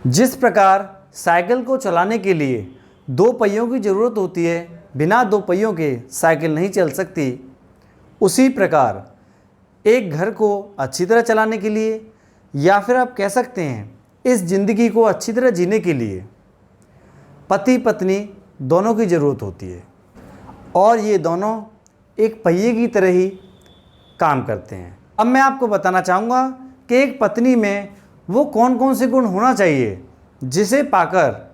जिस प्रकार साइकिल को चलाने के लिए दो पहियों की ज़रूरत होती है, बिना दो पहियों के साइकिल नहीं चल सकती, उसी प्रकार एक घर को अच्छी तरह चलाने के लिए, या फिर आप कह सकते हैं इस ज़िंदगी को अच्छी तरह जीने के लिए पति पत्नी दोनों की ज़रूरत होती है, और ये दोनों एक पहिए की तरह ही काम करते हैं। अब मैं आपको बताना चाहूँगा कि एक पत्नी में वो कौन कौन से गुण होना चाहिए जिसे पाकर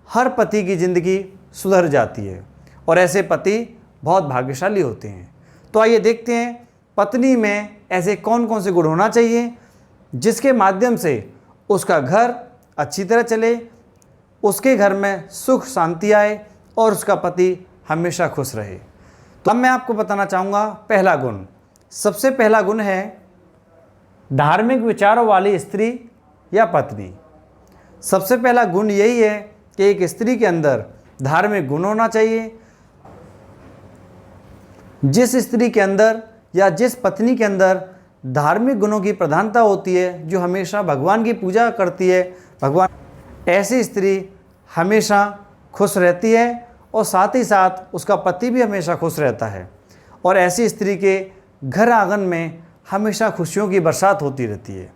हर पति की ज़िंदगी सुधर जाती है, और ऐसे पति बहुत भाग्यशाली होते हैं। तो आइए देखते हैं पत्नी में ऐसे कौन कौन से गुण होना चाहिए जिसके माध्यम से उसका घर अच्छी तरह चले, उसके घर में सुख शांति आए और उसका पति हमेशा खुश रहे। तो अब मैं आपको बताना चाहूँगा पहला गुण। सबसे पहला गुण है धार्मिक विचारों वाली स्त्री या पत्नी। सबसे पहला गुण यही है कि एक स्त्री के अंदर धार्मिक गुण होना चाहिए। जिस स्त्री के अंदर या जिस पत्नी के अंदर धार्मिक गुणों की प्रधानता होती है, जो हमेशा भगवान की पूजा करती है, ऐसी स्त्री हमेशा खुश रहती है और साथ ही साथ उसका पति भी हमेशा खुश रहता है, और ऐसी स्त्री के घर आंगन में हमेशा खुशियों की बरसात होती रहती है।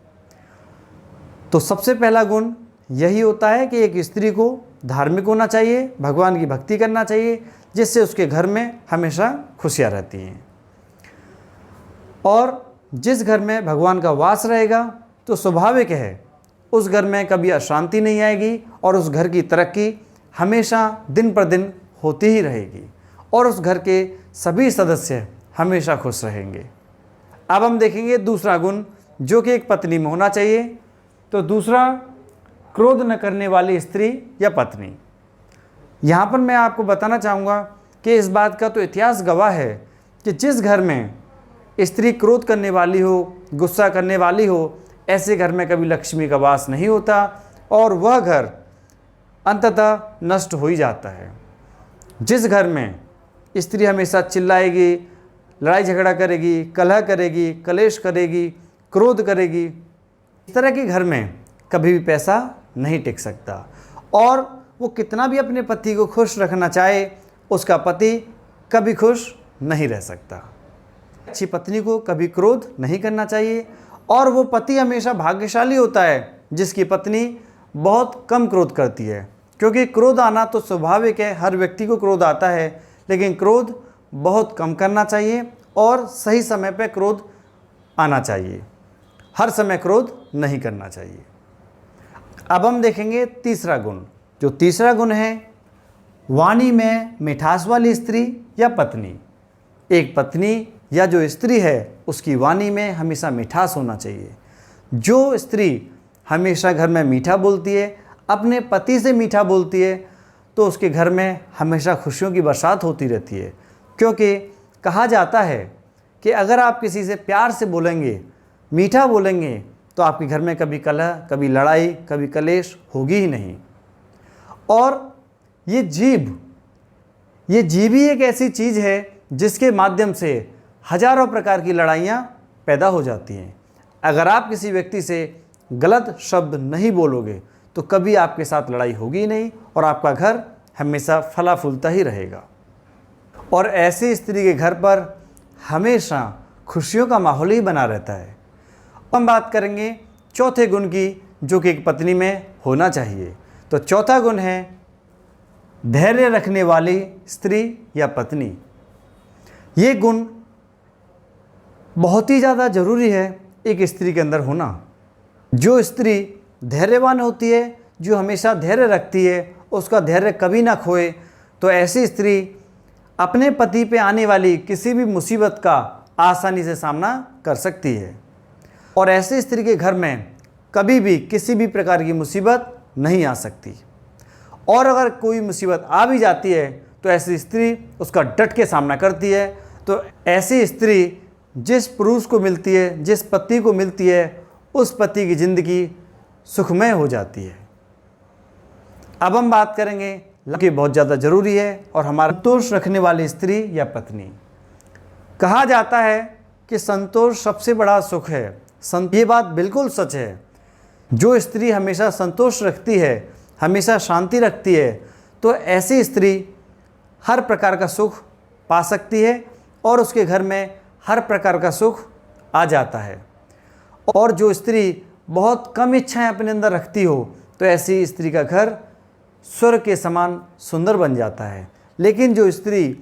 तो सबसे पहला गुण यही होता है कि एक स्त्री को धार्मिक होना चाहिए, भगवान की भक्ति करना चाहिए, जिससे उसके घर में हमेशा खुशियाँ रहती हैं। और जिस घर में भगवान का वास रहेगा तो स्वाभाविक है उस घर में कभी अशांति नहीं आएगी, और उस घर की तरक्की हमेशा दिन पर दिन होती ही रहेगी, और उस घर के सभी सदस्य हमेशा खुश रहेंगे। अब हम देखेंगे दूसरा गुण जो कि एक पत्नी में होना चाहिए। तो दूसरा, क्रोध न करने वाली स्त्री या पत्नी। यहाँ पर मैं आपको बताना चाहूँगा कि इस बात का तो इतिहास गवाह है कि जिस घर में स्त्री क्रोध करने वाली हो, गुस्सा करने वाली हो, ऐसे घर में कभी लक्ष्मी का वास नहीं होता, और वह घर अंततः नष्ट हो ही जाता है। जिस घर में स्त्री हमेशा चिल्लाएगी, लड़ाई झगड़ा करेगी, कलह करेगी, कलेश करेगी, क्रोध करेगी, इस तरह के घर में कभी भी पैसा नहीं टिक सकता, और वो कितना भी अपने पति को खुश रखना चाहे, उसका पति कभी खुश नहीं रह सकता। अच्छी पत्नी को कभी क्रोध नहीं करना चाहिए, और वो पति हमेशा भाग्यशाली होता है जिसकी पत्नी बहुत कम क्रोध करती है, क्योंकि क्रोध आना तो स्वाभाविक है, हर व्यक्ति को क्रोध आता है, लेकिन क्रोध बहुत कम करना चाहिए और सही समय पर क्रोध आना चाहिए। हर समय क्रोध नहीं करना चाहिए। अब हम देखेंगे तीसरा गुण। जो तीसरा गुण है, वाणी में मिठास वाली स्त्री या पत्नी। एक पत्नी या जो स्त्री है उसकी वाणी में हमेशा मिठास होना चाहिए। जो स्त्री हमेशा घर में मीठा बोलती है, अपने पति से मीठा बोलती है, तो उसके घर में हमेशा खुशियों की बरसात होती रहती है, क्योंकि कहा जाता है कि अगर आप किसी से प्यार से बोलेंगे, मीठा बोलेंगे, तो आपके घर में कभी कलह, कभी लड़ाई, कभी कलेश होगी ही नहीं। और ये जीभ ही एक ऐसी चीज़ है जिसके माध्यम से हजारों प्रकार की लड़ाइयाँ पैदा हो जाती हैं। अगर आप किसी व्यक्ति से गलत शब्द नहीं बोलोगे तो कभी आपके साथ लड़ाई होगी ही नहीं, और आपका घर हमेशा फला फूलता ही रहेगा। और ऐसी स्त्री के घर पर हमेशा खुशियों का माहौल ही बना रहता है। हम बात करेंगे चौथे गुण की जो कि एक पत्नी में होना चाहिए। तो चौथा गुण है धैर्य रखने वाली स्त्री या पत्नी। ये गुण बहुत ही ज़्यादा ज़रूरी है एक स्त्री के अंदर होना। जो स्त्री धैर्यवान होती है, जो हमेशा धैर्य रखती है, उसका धैर्य कभी ना खोए, तो ऐसी स्त्री अपने पति पे आने वाली किसी भी मुसीबत का आसानी से सामना कर सकती है, और ऐसी स्त्री के घर में कभी भी किसी भी प्रकार की मुसीबत नहीं आ सकती। और अगर कोई मुसीबत आ भी जाती है तो ऐसी स्त्री उसका डट के सामना करती है। तो ऐसी स्त्री जिस पुरुष को मिलती है, जिस पति को मिलती है, उस पति की ज़िंदगी सुखमय हो जाती है। अब हम बात करेंगे कि बहुत ज़्यादा ज़रूरी है, और हमारा संतोष रखने वाली स्त्री या पत्नी। कहा जाता है कि संतोष सबसे बड़ा सुख है। ये बात बिल्कुल सच है। जो स्त्री हमेशा संतोष रखती है, हमेशा शांति रखती है, तो ऐसी स्त्री हर प्रकार का सुख पा सकती है और उसके घर में हर प्रकार का सुख आ जाता है। और जो स्त्री बहुत कम इच्छाएं अपने अंदर रखती हो, तो ऐसी स्त्री का घर स्वर्ग के समान सुंदर बन जाता है। लेकिन जो स्त्री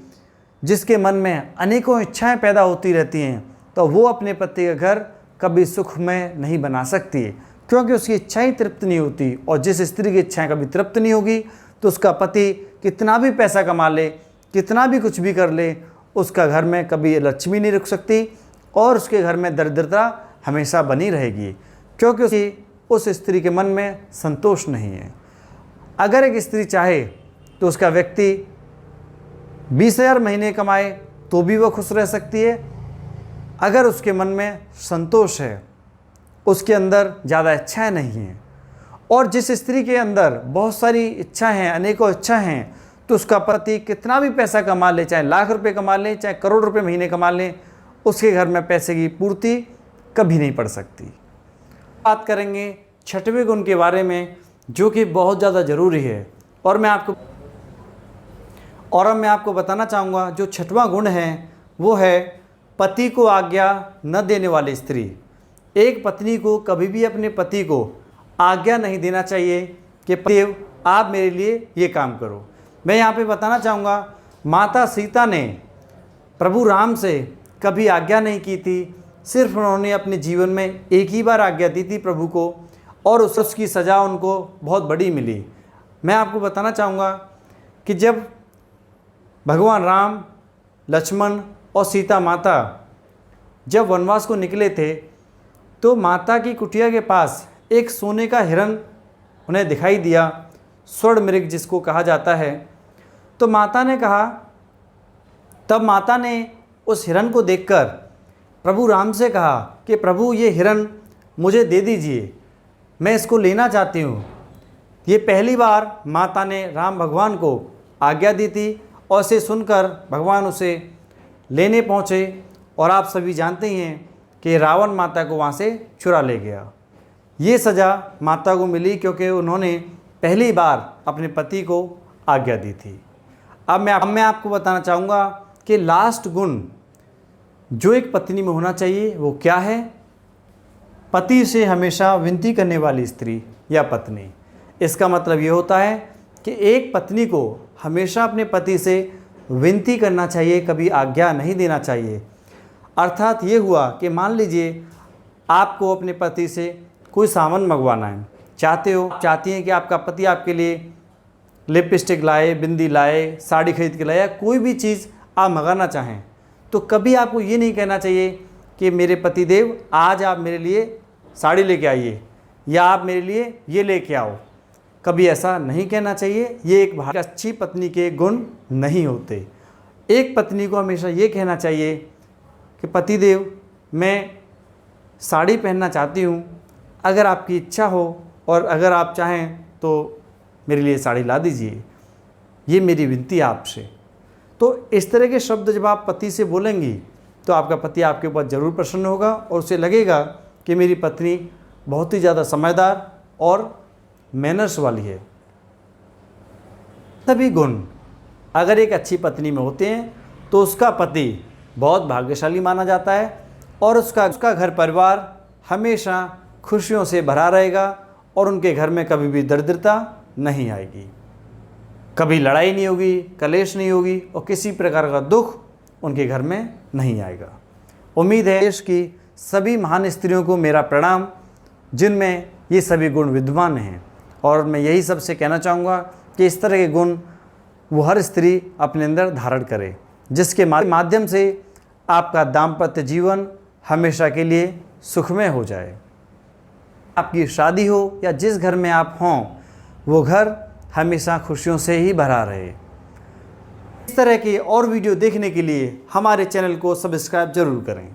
जिसके मन में अनेकों इच्छाएं पैदा होती रहती हैं, तो वो अपने पति का घर कभी सुख में नहीं बना सकती, क्योंकि उसकी इच्छाएं तृप्त नहीं होती। और जिस स्त्री की इच्छाएं कभी तृप्त नहीं होगी, तो उसका पति कितना भी पैसा कमा ले, कितना भी कुछ भी कर ले, उसका घर में कभी लक्ष्मी नहीं रुक सकती और उसके घर में दरिद्रता हमेशा बनी रहेगी, क्योंकि उस स्त्री के मन में संतोष नहीं है। अगर एक स्त्री चाहे तो उसका व्यक्ति 20,000 महीने कमाए तो भी वह खुश रह सकती है, अगर उसके मन में संतोष है, उसके अंदर ज़्यादा इच्छाएं नहीं हैं। और जिस स्त्री के अंदर बहुत सारी इच्छाएं हैं, अनेकों इच्छाएं हैं, तो उसका पति कितना भी पैसा कमा ले, चाहे लाख रुपए कमा ले, चाहे करोड़ रुपए महीने कमा ले, उसके घर में पैसे की पूर्ति कभी नहीं पड़ सकती। बात करेंगे छठवें गुण के बारे में, जो कि बहुत ज़्यादा ज़रूरी है। और मैं आपको बताना चाहूँगा, जो छठवां गुण है वो है पति को आज्ञा न देने वाली स्त्री। एक पत्नी को कभी भी अपने पति को आज्ञा नहीं देना चाहिए कि देव आप मेरे लिए ये काम करो। मैं यहाँ पे बताना चाहूँगा, माता सीता ने प्रभु राम से कभी आज्ञा नहीं की थी, सिर्फ उन्होंने अपने जीवन में एक ही बार आज्ञा दी थी प्रभु को, और उसकी सज़ा उनको बहुत बड़ी मिली। मैं आपको बताना चाहूँगा कि जब भगवान राम, लक्ष्मण और सीता माता जब वनवास को निकले थे, तो माता की कुटिया के पास एक सोने का हिरन उन्हें दिखाई दिया, स्वर्ण मृग जिसको कहा जाता है। तो माता ने उस हिरन को देखकर प्रभु राम से कहा कि प्रभु ये हिरन मुझे दे दीजिए, मैं इसको लेना चाहती हूँ। ये पहली बार माता ने राम भगवान को आज्ञा दी थी, और इसे सुनकर भगवान उसे लेने पहुँचे। और आप सभी जानते ही हैं कि रावण माता को वहाँ से चुरा ले गया। ये सज़ा माता को मिली क्योंकि उन्होंने पहली बार अपने पति को आज्ञा दी थी। अब मैं आपको बताना चाहूँगा कि लास्ट गुण जो एक पत्नी में होना चाहिए वो क्या है। पति से हमेशा विनती करने वाली स्त्री या पत्नी। इसका मतलब ये होता है कि एक पत्नी को हमेशा अपने पति से विनती करना चाहिए, कभी आज्ञा नहीं देना चाहिए। अर्थात ये हुआ कि मान लीजिए आपको अपने पति से कोई सामान मंगवाना है, चाहती हैं कि आपका पति आपके लिए लिपस्टिक लाए, बिंदी लाए, साड़ी खरीद के लाए, या कोई भी चीज़ आप मंगाना चाहें, तो कभी आपको ये नहीं कहना चाहिए कि मेरे पति देव आज आप मेरे लिए साड़ी लेके आइए, या आप मेरे लिए ये लेके आओ। कभी ऐसा नहीं कहना चाहिए। ये एक अच्छी पत्नी के गुण नहीं होते। एक पत्नी को हमेशा ये कहना चाहिए कि पति देव मैं साड़ी पहनना चाहती हूँ, अगर आपकी इच्छा हो और अगर आप चाहें तो मेरे लिए साड़ी ला दीजिए, ये मेरी विनती है आपसे। तो इस तरह के शब्द जब आप पति से बोलेंगी, तो आपका पति आपके ऊपर ज़रूर प्रसन्न होगा और उसे लगेगा कि मेरी पत्नी बहुत ही ज़्यादा समझदार और मैनर्स वाली है। सभी गुण अगर एक अच्छी पत्नी में होते हैं, तो उसका पति बहुत भाग्यशाली माना जाता है और उसका घर परिवार हमेशा खुशियों से भरा रहेगा और उनके घर में कभी भी दरिद्रता नहीं आएगी, कभी लड़ाई नहीं होगी, कलेश नहीं होगी और किसी प्रकार का दुख उनके घर में नहीं आएगा। उम्मीद है देश की सभी महान स्त्रियों को मेरा प्रणाम, जिनमें ये सभी गुण विद्यमान हैं। और मैं यही सबसे कहना चाहूँगा कि इस तरह के गुण वो हर स्त्री अपने अंदर धारण करे, जिसके माध्यम से आपका दाम्पत्य जीवन हमेशा के लिए सुखमय हो जाए। आपकी शादी हो या जिस घर में आप हों, वो घर हमेशा खुशियों से ही भरा रहे। इस तरह की और वीडियो देखने के लिए हमारे चैनल को सब्सक्राइब जरूर करें।